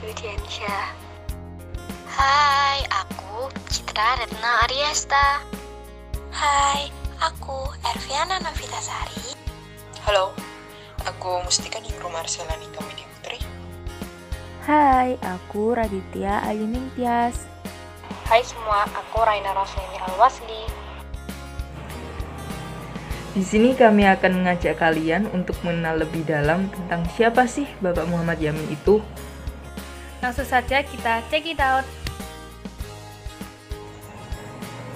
Widiansyah. Hai, aku Citra Retna Aryasta. Hai, aku Erviana Novitasari. Halo, aku Mustika Ningrum Marcelani Kamidi Putri. Hai, aku Raditya Ayuning Tias. Hai semua, aku Raina Roslini Alwasli. Di sini kami akan mengajak kalian untuk mengenal lebih dalam tentang siapa sih Bapak Muhammad Yamin itu. Langsung saja kita check it out.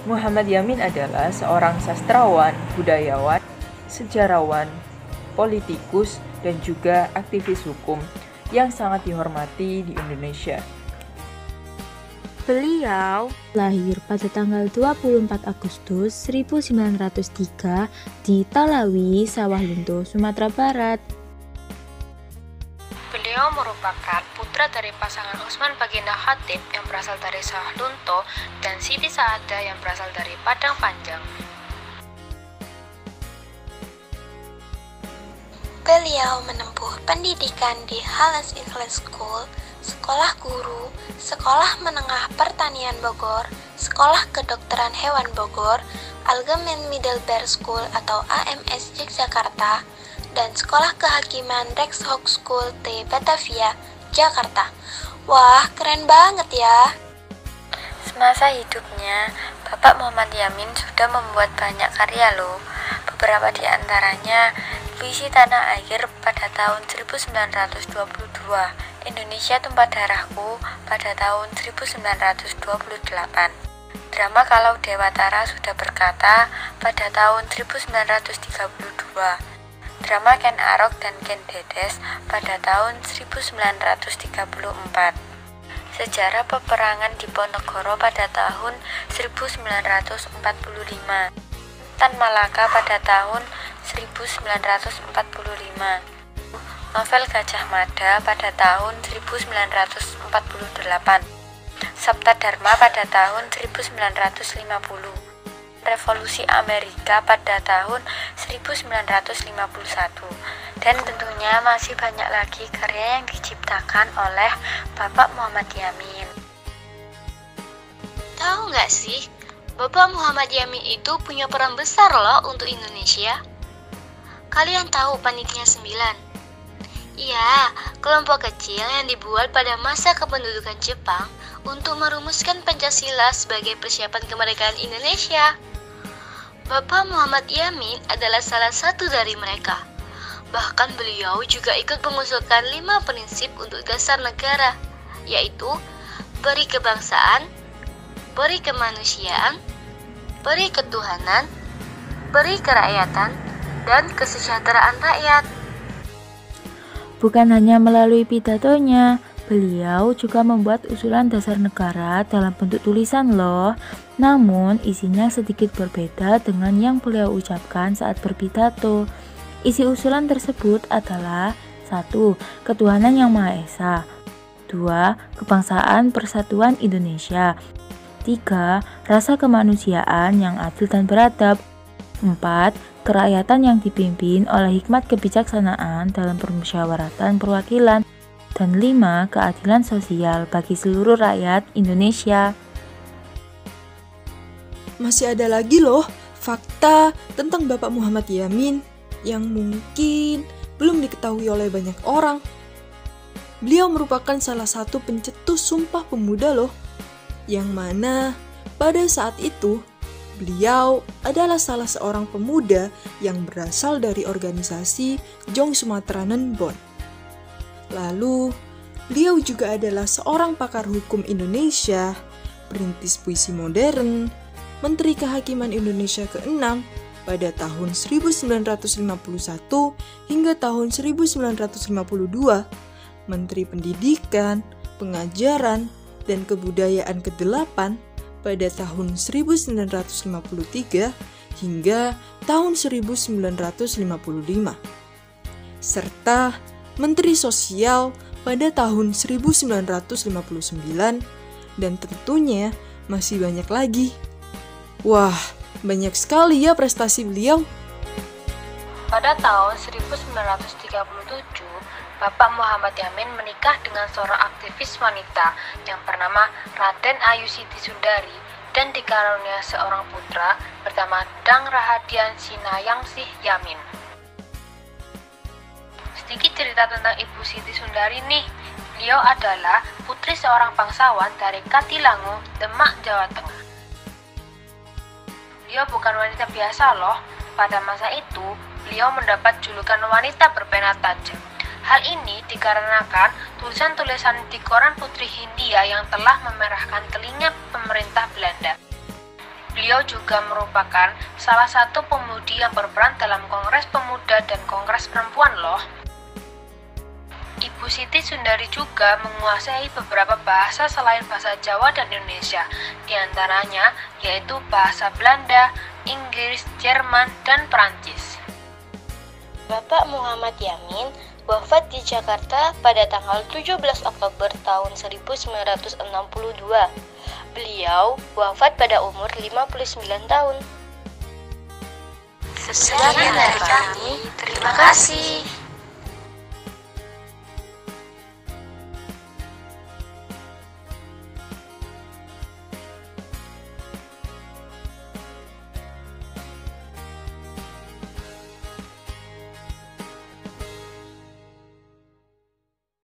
Muhammad Yamin adalah seorang sastrawan, budayawan, sejarawan, politikus, dan juga aktivis hukum yang sangat dihormati di Indonesia. Beliau lahir pada tanggal 24 Agustus 1903 di Talawi, Sawah Lunto, Sumatera Barat. Beliau merupakan putra dari pasangan Usman Baginda Khatib yang berasal dari Sawah Lunto dan Siti Saadah yang berasal dari Padang Panjang. Beliau menempuh pendidikan di Halas Ikhlas School, Sekolah Guru, Sekolah Menengah Pertanian Bogor, Sekolah Kedokteran Hewan Bogor, Algemeen Middelbaar School atau AMS Yogyakarta, dan Sekolah Kehakiman Rechtshoek School T Batavia, Jakarta. Wah, keren banget ya! Semasa hidupnya, Bapak Muhammad Yamin sudah membuat banyak karya loh. Beberapa di antaranya Puisi Tanah Air pada tahun 1922, Indonesia Tumpah Darahku pada tahun 1928, drama Kalau Dewatara Sudah Berkata pada tahun 1932, drama Ken Arok dan Ken Dedes pada tahun 1934, sejarah peperangan Diponegoro pada tahun 1945, Tan Malaka pada tahun 1945, novel Gajah Mada pada tahun 1948, Sabta Dharma pada tahun 1950, Revolusi Amerika pada tahun 1951, dan tentunya masih banyak lagi karya yang diciptakan oleh Bapak Muhammad Yamin. Tahu nggak sih, Bapak Muhammad Yamin itu punya peran besar loh untuk Indonesia. Kalian tahu Panitia 9? Iya, kelompok kecil yang dibuat pada masa kependudukan Jepang untuk merumuskan Pancasila sebagai persiapan kemerdekaan Indonesia. Bapak Muhammad Yamin adalah salah satu dari mereka. Bahkan beliau juga ikut mengusulkan 5 prinsip untuk dasar negara, yaitu beri kebangsaan, beri kemanusiaan, beri ketuhanan, beri kerakyatan, dan kesejahteraan rakyat. Bukan hanya melalui pidatonya, beliau juga membuat usulan dasar negara dalam bentuk tulisan loh. Namun isinya sedikit berbeda dengan yang beliau ucapkan saat berpidato. Isi usulan tersebut adalah 1. Ketuhanan yang Maha Esa, 2. Kebangsaan Persatuan Indonesia, 3. Rasa kemanusiaan yang adil dan beradab, 4. Kerakyatan yang dipimpin oleh hikmat kebijaksanaan dalam permusyawaratan perwakilan, dan 5. Keadilan sosial bagi seluruh rakyat Indonesia. Masih ada lagi loh fakta tentang Bapak Muhammad Yamin yang mungkin belum diketahui oleh banyak orang. Beliau merupakan salah satu pencetus Sumpah Pemuda loh, yang mana pada saat itu beliau adalah salah seorang pemuda yang berasal dari organisasi Jong Sumatranen Bond. Lalu, beliau juga adalah seorang pakar hukum Indonesia, perintis puisi modern, Menteri Kehakiman Indonesia ke-6 pada tahun 1951 hingga tahun 1952, Menteri Pendidikan, Pengajaran, dan Kebudayaan ke-8 pada tahun 1953 hingga tahun 1955, serta Menteri Sosial pada tahun 1959, dan tentunya masih banyak lagi. Wah, banyak sekali ya prestasi beliau. Pada tahun 1937, Bapak Muhammad Yamin menikah dengan seorang aktivis wanita yang bernama Raden Ayu Siti Sundari dan dikaruniai seorang putra bernama Dang Rahadian Sinayangsih Yamin. Sedikit cerita tentang Ibu Siti Sundari nih. Beliau adalah putri seorang bangsawan dari Katilangu, Demak, Jawa Tengah. Beliau bukan wanita biasa loh. Pada masa itu, beliau mendapat julukan wanita berpena tajam. Hal ini dikarenakan tulisan-tulisan di koran Putri Hindia yang telah memerahkan telinga pemerintah Belanda. Beliau juga merupakan salah satu pemudi yang berperan dalam Kongres Pemuda dan Kongres Perempuan loh. Ibu Siti Sundari juga menguasai beberapa bahasa selain bahasa Jawa dan Indonesia, di antaranya yaitu bahasa Belanda, Inggris, Jerman, dan Perancis. Bapak Muhammad Yamin wafat di Jakarta pada tanggal 17 Oktober tahun 1962. Beliau wafat pada umur 59 tahun. Sekian dari kami, terima kasih.